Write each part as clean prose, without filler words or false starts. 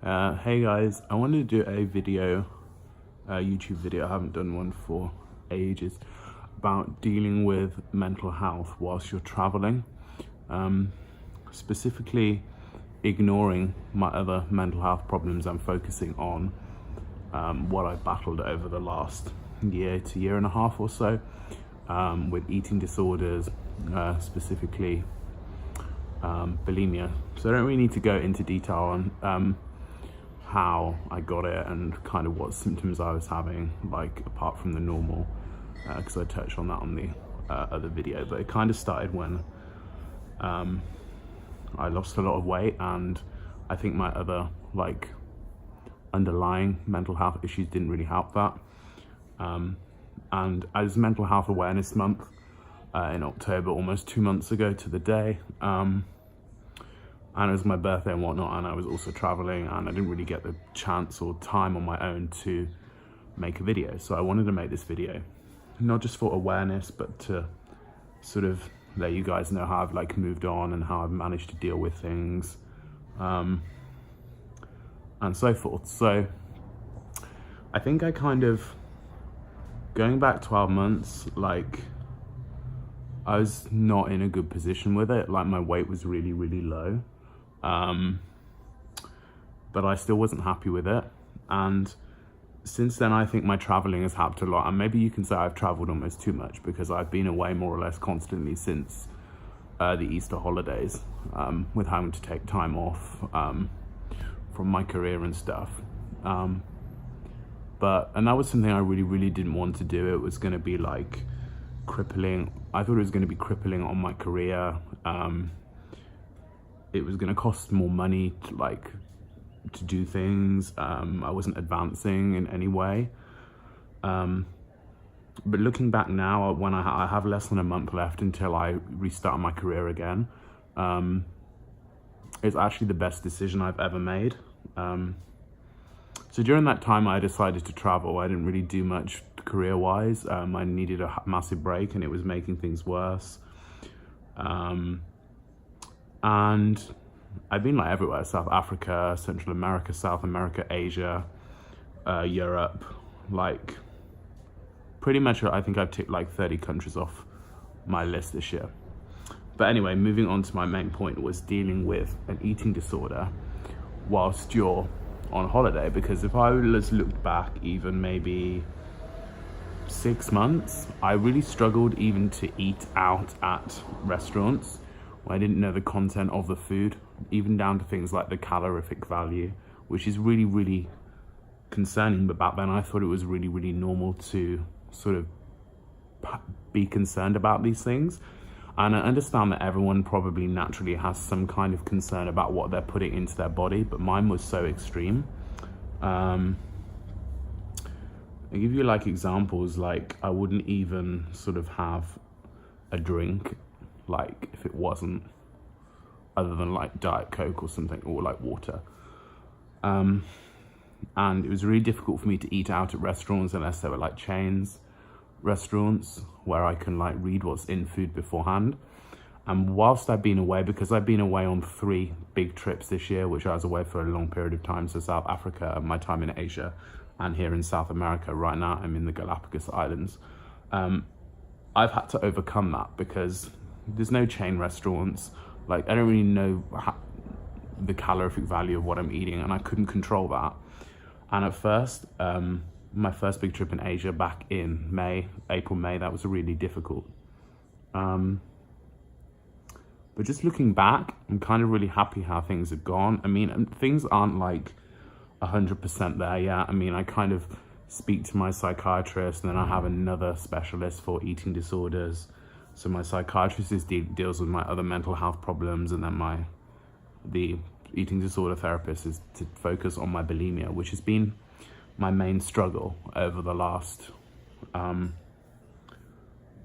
Hey guys, I wanted to do a video, YouTube video, I haven't done one for ages, about dealing with mental health whilst you're traveling. Specifically ignoring my other mental health problems and focusing on what I've battled over the last year to year and a half or so, with eating disorders, specifically bulimia. So I don't really need to go into detail on how I got it and kind of what symptoms I was having, like apart from the normal, because I touched on that on the other video. But it kind of started when I lost a lot of weight, and I think my other like underlying mental health issues didn't really help that. And as Mental Health Awareness Month in October, almost 2 months ago to the day, and it was my birthday and whatnot, and I was also traveling, and I didn't really get the chance or time on my own to make a video. So I wanted to make this video, not just for awareness, but to sort of let you guys know how I've like moved on and how I've managed to deal with things, and so forth. So I think I kind of, going back 12 months, like I was not in a good position with it. Like my weight was really, really low. But I still wasn't happy with it. And since then, I think my traveling has helped a lot. And maybe you can say I've traveled almost too much, because I've been away more or less constantly since the Easter holidays, with having to take time off from my career and stuff. And that was something I really, really didn't want to do. It was going to be like crippling. I thought it was going to be crippling on my career. It was going to cost more money to do things. I wasn't advancing in any way. But looking back now, when I have less than a month left until I restart my career again, it's actually the best decision I've ever made. So during that time, I decided to travel. I didn't really do much career-wise. I needed a massive break, and it was making things worse. And I've been like everywhere: South Africa, Central America, South America, Asia, Europe, like pretty much I think I've ticked like 30 countries off my list this year. But anyway, moving on to my main point, was dealing with an eating disorder whilst you're on holiday. Because if I looked back even maybe 6 months, I really struggled even to eat out at restaurants. I didn't know the content of the food, even down to things like the calorific value, which is really, really concerning. But back then I thought it was really, really normal to sort of be concerned about these things. And I understand that everyone probably naturally has some kind of concern about what they're putting into their body, but mine was so extreme. I'll give you like examples, like I wouldn't even sort of have a drink, like if it wasn't other than like Diet Coke or something, or like water. And it was really difficult for me to eat out at restaurants unless they were like chains restaurants where I can like read what's in food beforehand. And whilst I've been away, because I've been away on 3 big trips this year, which I was away for a long period of time, so South Africa, my time in Asia, and here in South America. Right now I'm in the Galapagos Islands. I've had to overcome that because there's no chain restaurants. Like I don't really know the calorific value of what I'm eating, and I couldn't control that. And at first, my first big trip in Asia back in April, May, that was really difficult. But just looking back, I'm kind of really happy how things have gone. I mean, things aren't like 100% there yet. I mean, I kind of speak to my psychiatrist, and then I have another specialist for eating disorders. So my psychiatrist deals with my other mental health problems, and then the eating disorder therapist is to focus on my bulimia, which has been my main struggle over the last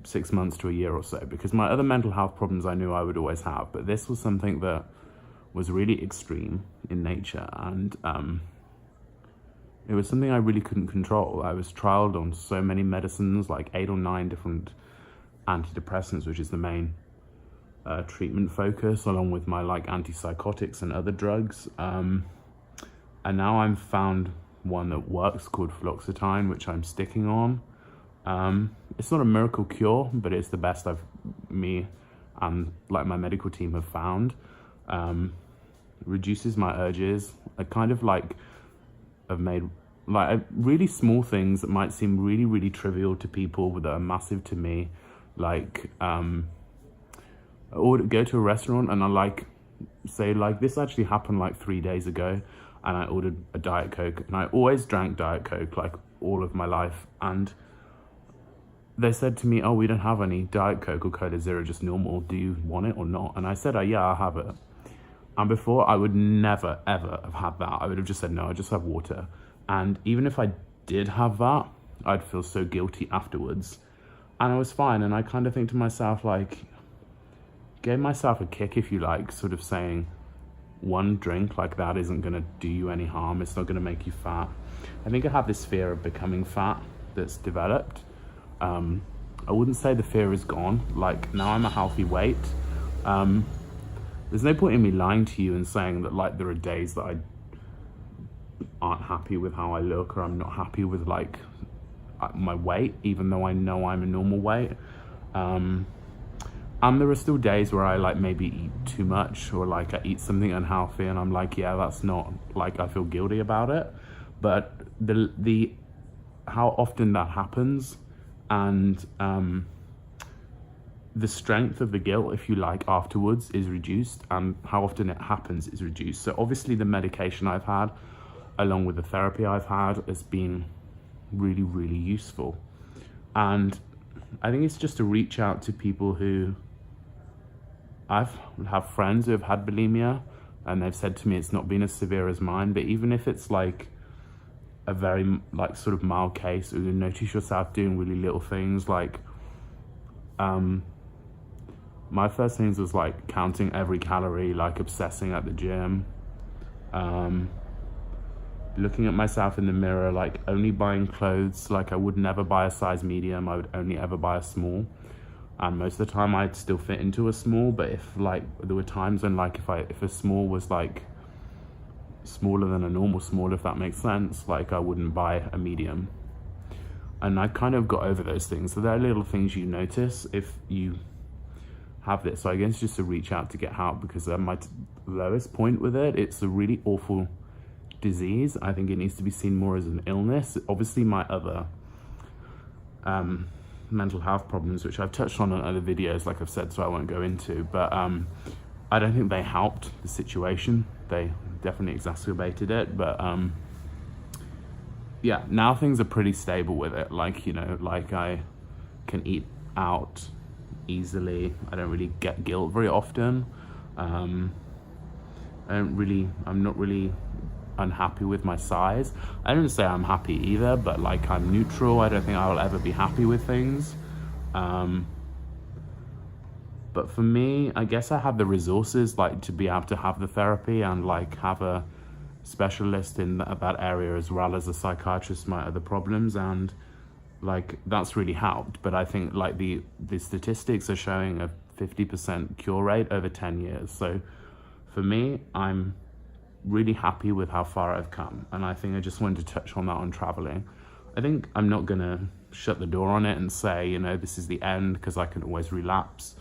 6 months to a year or so. Because my other mental health problems I knew I would always have, but this was something that was really extreme in nature, and it was something I really couldn't control. I was trialed on so many medicines, like 8 or 9 different antidepressants, which is the main treatment focus, along with my like antipsychotics and other drugs. And now I've found one that works called fluoxetine, which I'm sticking on. It's not a miracle cure, but it's the best me and like my medical team have found. Reduces my urges. I kind of like have made like really small things that might seem really, really trivial to people that are massive to me. Like, I would go to a restaurant and I like say like, this actually happened like 3 days ago, and I ordered a Diet Coke, and I always drank Diet Coke like all of my life, and they said to me, oh, we don't have any Diet Coke or Cola Zero, just normal, do you want it or not? And I said, oh yeah, I'll have it. And before, I would never ever have had that. I would have just said, no, I just have water. And even if I did have that, I'd feel so guilty afterwards, and I was fine. And I kind of think to myself, like, gave myself a kick, if you like, sort of saying one drink like that isn't going to do you any harm. It's not going to make you fat. I think I have this fear of becoming fat that's developed. I wouldn't say the fear is gone. Like, now I'm a healthy weight. There's no point in me lying to you and saying that like there are days that I aren't happy with how I look, or I'm not happy with like my weight, even though I know I'm a normal weight. And there are still days where I like maybe eat too much, or like I eat something unhealthy and I'm like, yeah, that's not, like, I feel guilty about it. But the how often that happens, and the strength of the guilt, if you like, afterwards is reduced, and how often it happens is reduced. So obviously the medication I've had, along with the therapy I've had, has been really, really useful. And I think it's just to reach out to people who have friends who have had bulimia, and they've said to me it's not been as severe as mine, but even if it's like a very like sort of mild case, or you notice yourself doing really little things, like my first things was like counting every calorie, like obsessing at the gym, looking at myself in the mirror, like only buying clothes, like I would never buy a size medium, I would only ever buy a small. And most of the time I'd still fit into a small, but if like, there were times when like if a small was like smaller than a normal small, if that makes sense, like I wouldn't buy a medium. And I kind of got over those things. So there are little things you notice if you have this. So I guess just to reach out to get help, because at my lowest point with it, it's a really awful disease. I think it needs to be seen more as an illness. Obviously my other mental health problems, which I've touched on other videos, like I've said, so I won't go into, but I don't think they helped the situation. They definitely exacerbated it, but yeah, now things are pretty stable with it. Like, you know, like I can eat out easily. I don't really get guilt very often. I'm not really unhappy with my size. I don't say I'm happy either, but like I'm neutral. I don't think I will ever be happy with things. But for me, I guess I have the resources like to be able to have the therapy and like have a specialist in that area, as well as a psychiatrist for my other problems, and like that's really helped. But I think like the statistics are showing a 50% cure rate over 10 years. So for me, I'm really happy with how far I've come, and I think I just wanted to touch on that on traveling. I think I'm not gonna shut the door on it and say, you know, this is the end, because I can always relapse.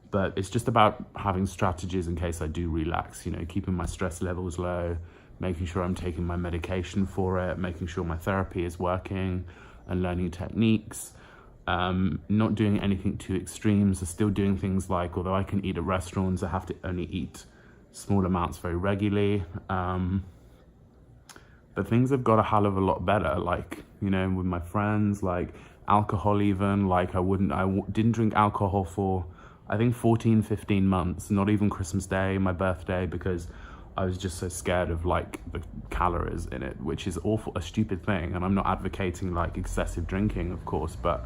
But it's just about having strategies in case I do relapse, you know, keeping my stress levels low, making sure I'm taking my medication for it, making sure my therapy is working, and learning techniques. Not doing anything too extremes. I'm still doing things like, although I can eat at restaurants, I have to only eat small amounts very regularly. But things have got a hell of a lot better, like, you know, with my friends, like alcohol even, like I didn't drink alcohol for, I think 14, 15 months, not even Christmas Day, my birthday, because I was just so scared of like the calories in it, which is awful, a stupid thing. And I'm not advocating like excessive drinking, of course, but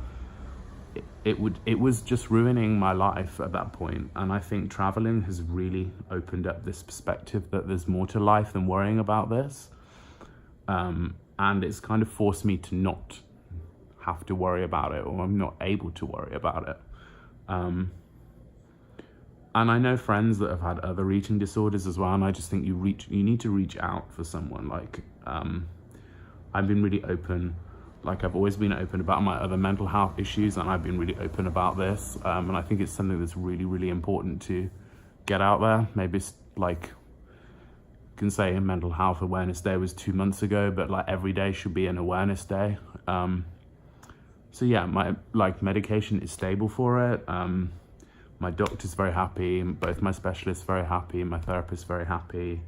it was just ruining my life at that point. And I think traveling has really opened up this perspective that there's more to life than worrying about this. And it's kind of forced me to not have to worry about it, or I'm not able to worry about it. And I know friends that have had other eating disorders as well, and I just think you need to reach out for someone. Like, I've been really open, like I've always been open about my other mental health issues, and I've been really open about this, and I think it's something that's really, really important to get out there. Maybe it's like, you can say Mental Health Awareness Day was 2 months ago, but like every day should be an awareness day. So yeah, my medication is stable for it. My doctor's very happy, both my specialists very happy, my therapist's very happy.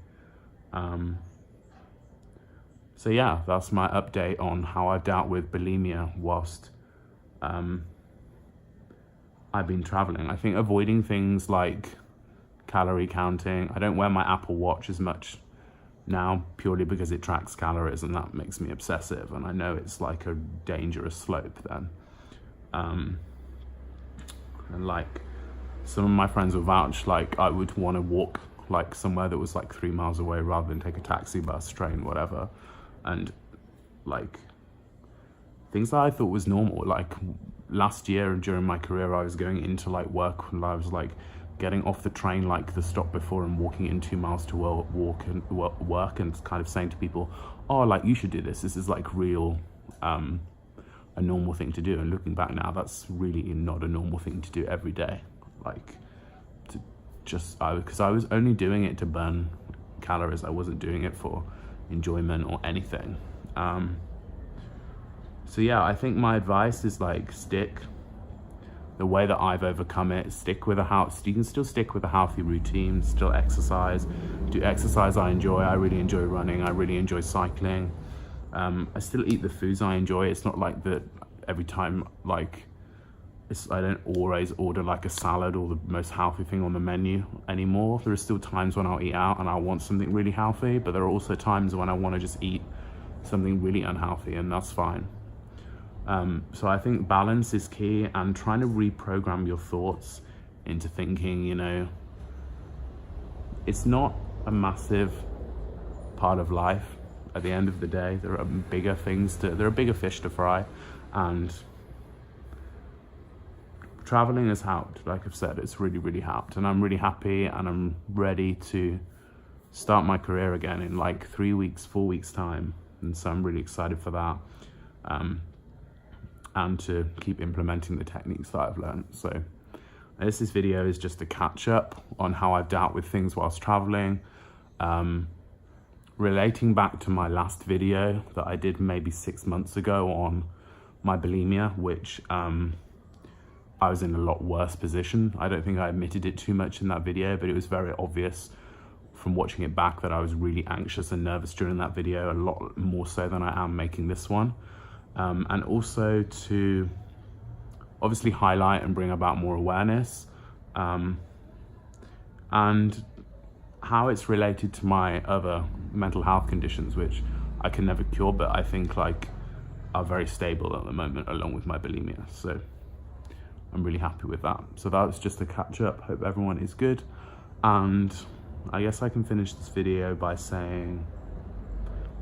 So yeah, that's my update on how I've dealt with bulimia whilst I've been traveling. I think avoiding things like calorie counting. I don't wear my Apple Watch as much now, purely because it tracks calories, and that makes me obsessive, and I know it's like a dangerous slope then. And like, some of my friends will vouch, like I would want to walk like somewhere that was like 3 miles away rather than take a taxi, bus, train, whatever. And like things that I thought was normal, like last year and during my career, I was going into like work and I was like getting off the train like the stop before and walking in 2 miles to work and kind of saying to people, oh, like you should do this. This is like real, a normal thing to do. And looking back now, that's really not a normal thing to do every day. Like, to just, because I was only doing it to burn calories. I wasn't doing it for enjoyment or anything. So yeah, I think my advice is like, stick. The way that I've overcome it, stick with you can still stick with a healthy routine, still exercise, do exercise I enjoy. I really enjoy running. I really enjoy cycling. I still eat the foods I enjoy. It's not like that every time, like, I don't always order like a salad or the most healthy thing on the menu anymore. There are still times when I'll eat out and I want something really healthy, but there are also times when I want to just eat something really unhealthy, and that's fine. So I think balance is key, and trying to reprogram your thoughts into thinking, you know, it's not a massive part of life. At the end of the day, there are bigger fish to fry, and traveling has helped. Like I've said, it's really, really helped, and I'm really happy, and I'm ready to start my career again in like 4 weeks time, and so I'm really excited for that, and to keep implementing the techniques that I've learned. So this video is just a catch up on how I've dealt with things whilst traveling, relating back to my last video that I did maybe 6 months ago on my bulimia, which I was in a lot worse position. I don't think I admitted it too much in that video, but it was very obvious from watching it back that I was really anxious and nervous during that video, a lot more so than I am making this one. And also to obviously highlight and bring about more awareness, and how it's related to my other mental health conditions, which I can never cure, but I think like are very stable at the moment, along with my bulimia. So I'm really happy with that. So that was just a catch up. Hope everyone is good. And I guess I can finish this video by saying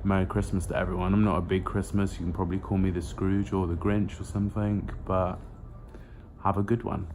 Merry Christmas to everyone. I'm not a big Christmas. You can probably call me the Scrooge or the Grinch or something, but have a good one.